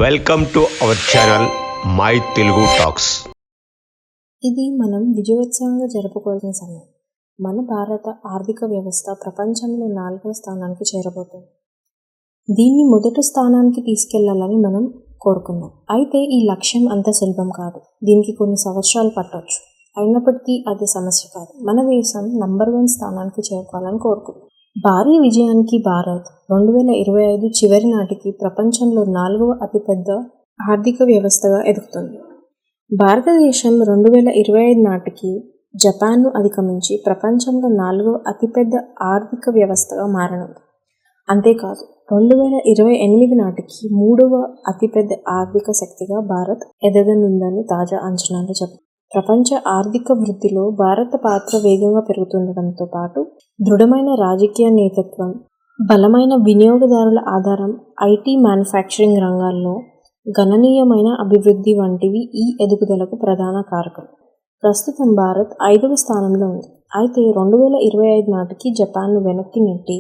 Welcome to our channel my Telugu talks. ఇది మనం విజయోత్సవంగా జరుపుకోవాల్సిన సమయం. మన భారత ఆర్థిక వ్యవస్థ ప్రపంచంలో 4వ స్థానానికి చేరబోతుంది. దీన్ని మొదటి స్థానానికి తీసుకెళ్లాలని మనం కోరుకుందాం. అయితే ఈ లక్ష్యం అంత సులభం కాదు. దీనికి కొన్ని సంవత్సరాలు పట్టవచ్చు. అయినప్పటికీ అది సమస్య కాదు. మన దేశం నంబర్ 1 స్థానానికి చేరుకోవాలని కోరుకుందాం. భారీ విజయానికి భారత్ 2025 చివరి నాటికి ప్రపంచంలో 4వ అతిపెద్ద ఆర్థిక వ్యవస్థగా ఎదుగుతుంది. భారతదేశం 2025 నాటికి జపాన్ను అధిగమించి ప్రపంచంలో 4వ అతిపెద్ద ఆర్థిక వ్యవస్థగా మారనుంది. అంతేకాదు 2028 నాటికి 3వ అతిపెద్ద ఆర్థిక శక్తిగా భారత్ ఎదగనుందని తాజా అంచనాలు చెప్పాయి. ప్రపంచ ఆర్థిక వృద్ధిలో భారత పాత్ర వేగంగా పెరుగుతుండటంతో పాటు దృఢమైన రాజకీయ నేతృత్వం, బలమైన వినియోగదారుల ఆధారం, ఐటీ, మ్యానుఫ్యాక్చరింగ్ రంగాల్లో గణనీయమైన అభివృద్ధి వంటివి ఈ ఎదుగుదలకు ప్రధాన కారకాలు. ప్రస్తుతం భారత్ 5వ స్థానంలో ఉంది. అయితే 2025 నాటికి జపాన్ను వెనక్కి నెట్టి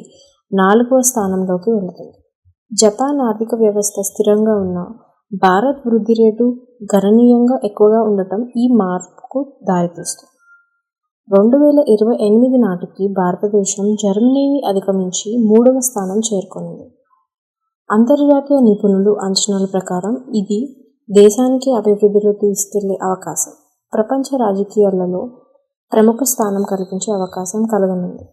4వ స్థానంలోకి వెళుతుంది. జపాన్ ఆర్థిక వ్యవస్థ స్థిరంగా ఉన్న భారత్ వృద్ధి రేటు గణనీయంగా ఎక్కువగా ఉండటం ఈ మార్పుకు దారితీస్తుంది. 2028 నాటికి భారతదేశం జర్మనీని అధిగమించి 3వ స్థానం చేరుకునింది. అంతర్జాతీయ నిపుణులు అంచనాల ప్రకారం ఇది దేశానికి అభివృద్ధిలో తీసుకెళ్లే అవకాశం, ప్రపంచ రాజకీయాలలో ప్రముఖ స్థానం కల్పించే అవకాశం కలగనుంది.